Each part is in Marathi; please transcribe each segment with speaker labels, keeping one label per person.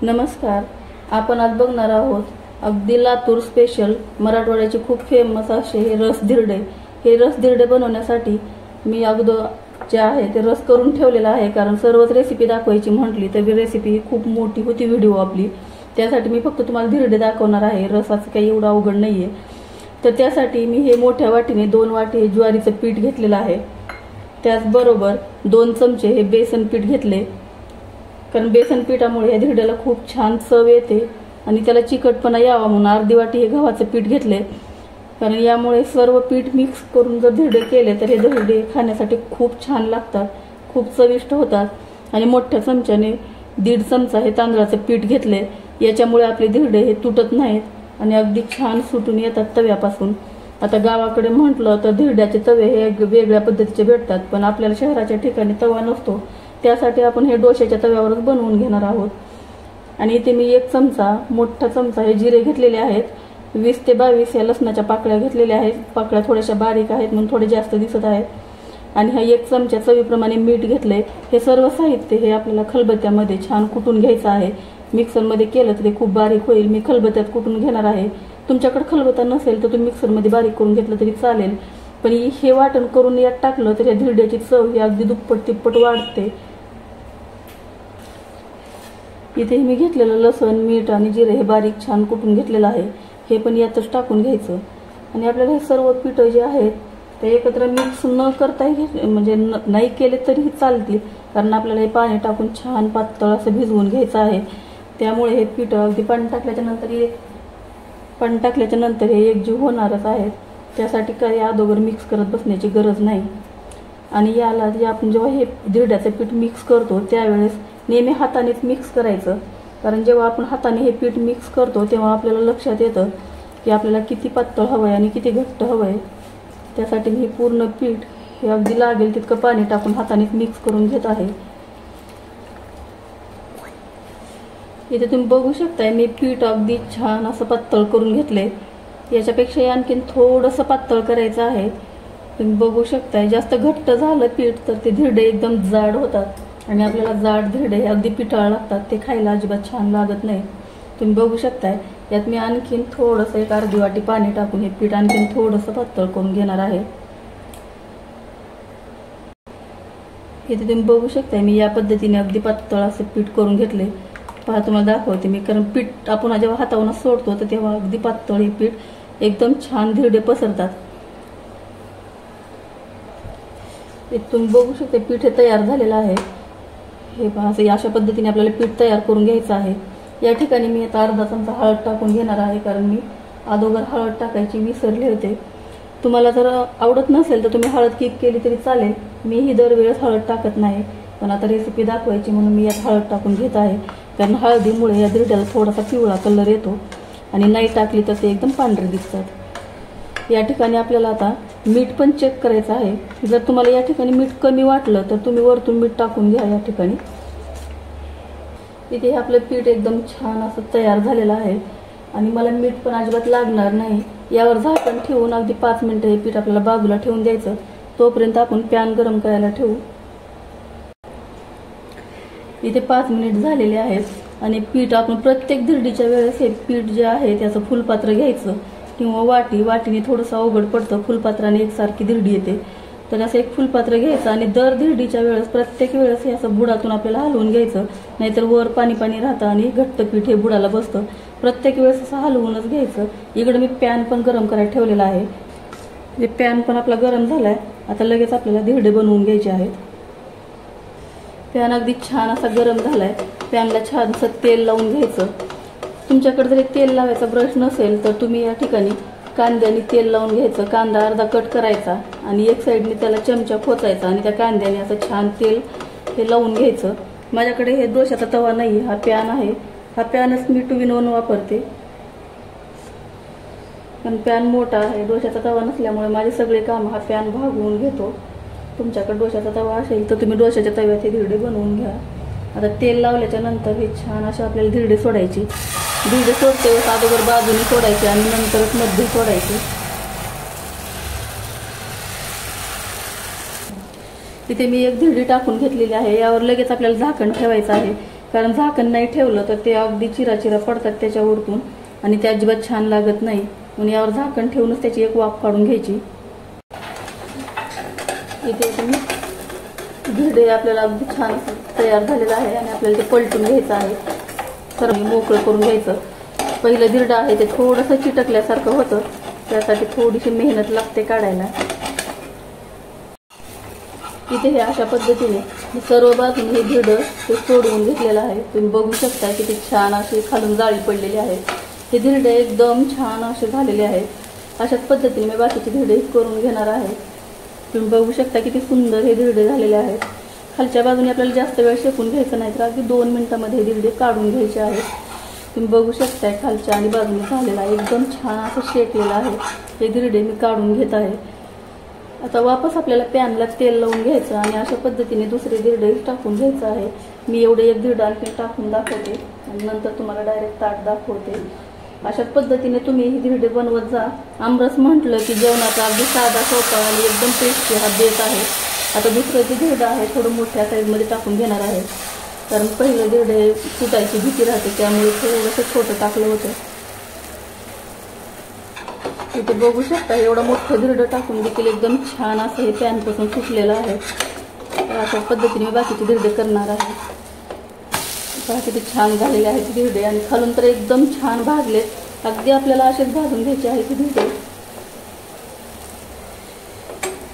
Speaker 1: नमस्कार. आपण आज बघणार आहोत अगदी लातूर स्पेशल मराठवाड्याचे खूप फेमस असे हे रस धिरडे. हे रस धिरडे बनवण्यासाठी मी अगोदर जे आहे ते रस करून ठेवलेला आहे, कारण सर्वच रेसिपी दाखवायची म्हटली तर रेसिपी खूप मोठी होती व्हिडिओ आपली. त्यासाठी मी फक्त तुम्हाला धिरडे दाखवणार आहे. रसाचं काही एवढं अवघड नाहीये. तर त्यासाठी मी हे मोठ्या वाटीने 2 वाटी ज्वारीचं पीठ घेतलेलं आहे. त्याचबरोबर 2 चमचे हे बेसन पीठ घेतले, कारण बेसन पिठामुळे या धिरड्याला खूप छान चव येते आणि त्याला चिकटपणा यावा म्हणून अर्धी वाटी हे गव्हाचं पीठ घेतले, कारण यामुळे सर्व पीठ मिक्स करून जर धिरडे केले तर हे धिरडे खाण्यासाठी खूप छान लागतात, खूप चविष्ट होतात. आणि मोठ्या चमच्याने 1.5 चमचा हे तांदळाचं पीठ घेतले. याच्यामुळे आपले धिरडे हे तुटत नाहीत आणि अगदी छान सुटून येतात तव्यापासून. आता गावाकडे म्हटलं तर धिरड्याचे तवे हे वेगळ्या पद्धतीचे भेटतात, पण आपल्याला शहराच्या ठिकाणी तवा नसतो. त्यासाठी आपण हे डोश्याच्या तव्यावरच बनवून घेणार आहोत. आणि इथे मी 1 चमचा मोठा चमचा हे जिरे घेतलेले आहेत. 20 ते 22 या लसणाच्या पाकळ्या घेतलेल्या आहेत. पाकळ्या थोड्याशा बारीक आहेत म्हणून थोडे जास्त दिसत आहेत. आणि हा 1 चमचा चवीप्रमाणे मीठ घेतले. हे सर्व साहित्य हे आपल्याला खलबत्त्यामध्ये छान कुटून घ्यायचं आहे. मिक्सरमध्ये केलं तर ते खूप बारीक होईल. मी खलबत्त्यात कुटून घेणार आहे. तुमच्याकडे खलबत्ता नसेल तर तुम्ही मिक्सरमध्ये बारीक करून घेतलं तरी चालेल, पण हे वाटण करून यात टाकलं तर या धिरड्याची चव ही अगदी दुप्पट तिप्पट वाढते. इथे मी घेतलेलं लसूण, मीठ आणि जिरे हे बारीक छान कुटून घेतलेलं आहे. हे पण यातच टाकून घ्यायचं. आणि आपल्याला हे सर्व पीठ जे आहेत ते एकत्र मिक्स न करता म्हणजे नाही केले तरीही चालतील, कारण आपल्याला हे पाणी टाकून छान पातळ असं भिजवून घ्यायचं आहे. त्यामुळे हे पीठ अगदी पाणी टाकल्याच्या नंतर हे एकजीव होणारच आहेत. त्यासाठी काही अगोदर मिक्स करत बसण्याची गरज नाही. आणि याला जे आपण जेव्हा हे धिरड्याचं पीठ मिक्स करतो त्यावेळेस नेहमी हातानेच मिक्स करायचं, कारण जेव्हा आपण हाताने हे पीठ मिक्स करतो तेव्हा आपल्याला लक्षात येतं की आपल्याला किती पातळ हवं आहे आणि किती घट्ट हवं आहे. त्यासाठी मी पूर्ण पीठ हे अगदी लागेल तितकं पाणी टाकून हातानेच मिक्स करून घेत आहे. इथे तुम्ही बघू शकताय मी पीठ अगदी छान असं पातळ करून घेतले. याच्यापेक्षा आणखीन थोडंसं पातळ करायचं आहे. तुम्ही बघू शकताय जास्त घट्ट झालं पीठ तर ते धिरडे एकदम जाड होतात आणि आपल्याला जाड धिरडे हे अगदी पिठाळ लागतात. ते खायला अजिबात छान लागत नाही. तुम्ही बघू शकताय यात मी आणखीन थोडंसं 1 अर्धी वाटी पाणी टाकून हे पीठ आणखीन थोडंसं पातळ करून घेणार आहे. इथे तुम्ही बघू शकताय मी या पद्धतीने अगदी पातळ असं पीठ करून घेतले. पहा तुम्हाला दाखवते मी, कारण पीठ आपण जेव्हा हातावरून सोडतो तर तेव्हा अगदी पातळ हे पीठ एकदम छान धिरडे पसरतात. तुम्ही बघू शकता पीठ हे तयार झालेलं आहे. हे पहा असं अशा पद्धतीने आपल्याला पीठ तयार करून घ्यायचं आहे. या ठिकाणी मी आता अर्धा चमचा हळद टाकून घेणार आहे, कारण मी अगोदर हळद टाकायची विसरले होते. तुम्हाला जर आवडत नसेल तर तुम्ही हळद स्किप केली तरी चालेल. मी ही दरवेळेस हळद टाकत नाही, पण आता रेसिपी दाखवायची म्हणून मी यात हळद टाकून घेत आहे, कारण हळदीमुळे या धिरड्याला थोडासा पिवळा कलर येतो आणि नाही टाकली तर ते एकदम पांढरे दिसतात. या ठिकाणी आपल्याला आता मीठ पण चेक करायचं आहे. जर तुम्हाला या ठिकाणी मीठ कमी वाटलं तर तुम्ही वरतून मीठ टाकून घ्या. या ठिकाणी इथे आपलं पीठ एकदम छान असं तयार झालेलं आहे आणि मला मीठ पण अजिबात लागणार नाही. यावर झाकण ठेवून अगदी 5 मिनिटं हे पीठ आपल्याला बाजूला ठेवून द्यायचं. तोपर्यंत आपण पॅन गरम करायला ठेवू. इथे 5 मिनिट झालेले आहेत आणि पीठ आपण प्रत्येक धिरडीच्या वेळेस हे पीठ जे आहे त्याचं फुलपात्र घ्यायचं किंवा वाटीने थोडंसं अवघड पडतं. फुलपात्राने एकसारखी धिरडी येते, तर असं एक फुलपात्र घ्यायचं आणि दर धिरडीच्या वेळेस प्रत्येक वेळेस हे असं बुडातून आपल्याला हलवून घ्यायचं, नाहीतर वर पाणी राहतं आणि घट्ट पीठ हे बुडाला बसतं. प्रत्येक वेळेस असं हलवूनच घ्यायचं. इकडे मी पॅन पण गरम करायला ठेवलेला आहे. हे पॅन पण आपला गरम झालाय. आता लगेच आपल्याला धिरडे बनवून घ्यायचे आहेत. पॅन अगदी छान असा गरम झालाय. पॅनला छान असं तेल लावून घ्यायचं. तुमच्याकडे जरी तेल लावायचा ब्रश नसेल तर तुम्ही या ठिकाणी कांद्याने तेल लावून घ्यायचं. कांदा अर्धा कट करायचा आणि एक साईडने त्याला चमचा खोचायचा आणि त्या कांद्याने असं छान तेल हे लावून घ्यायचं. माझ्याकडे हे डोशाचा तवा नाही, हा पॅन आहे. हा पॅनच मी 2 in 1 वापरते, पण पॅन मोठा आहे. डोशाचा तवा नसल्यामुळे माझे सगळे काम हा पॅन भागवून घेतो. तुमच्याकडे डोशाचा तवा असेल तर तुम्ही डोशाच्या तव्यात हे धिरडे बनवून घ्या. आता तेल लावल्याच्या नंतर हे छान असे आपल्याला धिरडे सोडायचे. धिरडे सोडते वेळेस अगोदर बाजूने सोडायचे आणि नंतरच मध्ये सोडायचे. इथे मी एक धिरडी टाकून घेतलेली आहे. यावर लगेच आपल्याला झाकण ठेवायचं आहे, कारण झाकण नाही ठेवलं तर ते अगदी चिराचिरा पडतात त्याच्यावरतून आणि ते अजिबात छान लागत नाही. म्हणून यावर झाकण ठेवूनच त्याची एक वाफ काढून घ्यायची. इथे तुम्ही धिरडे आपल्याला अगदी छान तयार झालेला आहे आणि आपल्याला ते पलटून घ्यायचं आहे. सर्व मोकळं करून घ्यायचं. पहिलं धिरडं आहे ते थोडंसं चिटकल्यासारखं होतं, त्यासाठी थोडीशी मेहनत लागते काढायला. इथे हे अशा पद्धतीने सर्व बाजूने हे धिरडं ते सोडवून घेतलेलं आहे. तुम्ही बघू शकता की ते छान अशी खालून जाळी पडलेली आहे. हे धिरडे एकदम छान असे झालेले आहेत. अशाच पद्धतीने मी बाकीचे धिरडे करून घेणार आहे. तुम्ही बघू शकता किती सुंदर हे धिरडे झालेले आहेत. खालच्या बाजूने आपल्याला जास्त वेळ शेकून घ्यायचं नाही तर अगदी 2 मिनिटांमध्ये हे धिरडे काढून घ्यायचे आहेत. तुम्ही बघू शकताय खालच्या आणि बाजूने झालेला आहे, एकदम छान असं शेकलेलं आहे. हे धिरडे मी काढून घेत आहे. आता वापस आपल्याला पॅनला तेल लावून घ्यायचं आणि अशा पद्धतीने दुसरे धिरडे टाकून घ्यायचं आहे. मी एवढे एक धिरडा आणखी टाकून दाखवते आणि नंतर तुम्हाला डायरेक्ट ताट दाखवते. अशाच पद्धतीने तुम्ही ही धिरडे बनवत जा. आमरस म्हटलं की जेवणाचा अगदी साधा सोपा आणि एकदम टेस्टी हा बेत आहे. आता दुसरं जे धिरडं आहे थोडं मोठ्या साईजमध्ये टाकून घेणार आहे, कारण पहिलं धिरडे फुटायची भीती राहते, त्यामुळे थोडंसं छोटं टाकलं होतं. इथे बघू शकता एवढं मोठं धिरडं टाकून देखील एकदम छान असं हे पॅनपासून सुटलेलं आहे. अशा पद्धतीने बाकीचे धिरडे करणार आहे. किती छान झालेले आहेत धिरडे आणि खालून तर एकदम छान भाजलेत. अगदी आपल्याला असेच भाजून घ्यायचे आहेत धिरडे.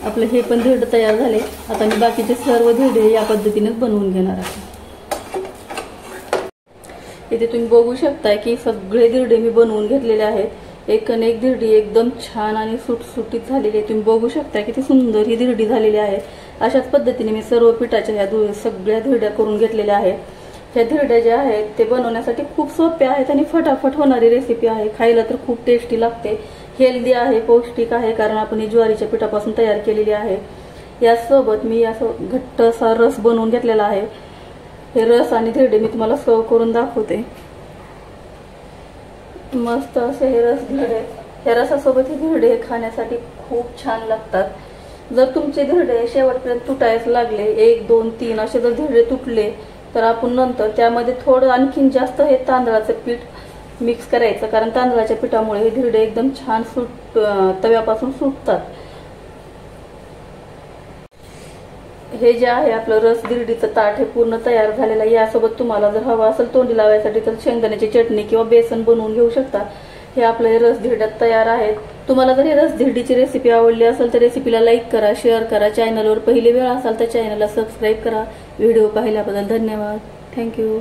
Speaker 1: आपलं हे पण धिरडं तयार झाले. आता मी बाकीचे सर्व धिरडे या पद्धतीनेच बनवून घेणार आहे. इथे तुम्ही बघू शकताय की सगळे धिरडे मी बनवून घेतलेले आहेत. एकन एक धिरडी एकदम छान आणि सुटसुटीत झालेली आहे. तुम्ही बघू शकता किती सुंदर ही धिरडी झालेली आहे. अशाच पद्धतीने मी सर्व पिठाच्या ह्या सगळ्या धिरड्या करून घेतलेल्या आहेत. ह्या धिरड्या ज्या आहेत ते बनवण्यासाठी खूप सोप्या आहेत आणि फटाफट होणारी रेसिपी आहे. खायला तर खूप टेस्टी लागते, हेल्दी आहे, पौष्टिक आहे, कारण आपण ही ज्वारीच्या पिठापासून तयार केलेली आहे. यासोबत मी असं घट्ट असा रस बनवून घेतलेला आहे. हे रस आणि धिरडे मी तुम्हाला सर्व करून दाखवते. मस्त असे हे रस धिरडे, ह्या रसासोबत हे धिरडे खाण्यासाठी खूप छान लागतात. जर तुमचे धिरडे शेवटपर्यंत तुटायला लागले, 1 2 3 असे जर धिरडे तुटले तर आपण नंतर त्यामध्ये थोडं आणखीन जास्त हे तांदळाचं पीठ मिक्स करायचं, कारण तांदळाच्या पिठामुळे हे धिरडे एकदम छान तव्यापासून सुटतात. हे जे आहे आपलं रस धिरडीचं ताट हे पूर्ण तयार झालेलं आहे. यासोबत तुम्हाला जर हवा असेल तोंडी लावायसाठी तर शेंगदाण्याची चटणी किंवा बेसन बनवून घेऊ शकता. हे आपलं हे रस धिरड्यात तयार आहे. तुम्हाला जर ही रस धिरडीची रेसिपी आवडली असेल तर रेसिपीला लाईक करा, शेअर करा. चॅनलवर पहिली वेळ असाल तर चॅनलला सबस्क्राईब करा. व्हिडिओ पाहिल्याबद्दल धन्यवाद. थँक्यू.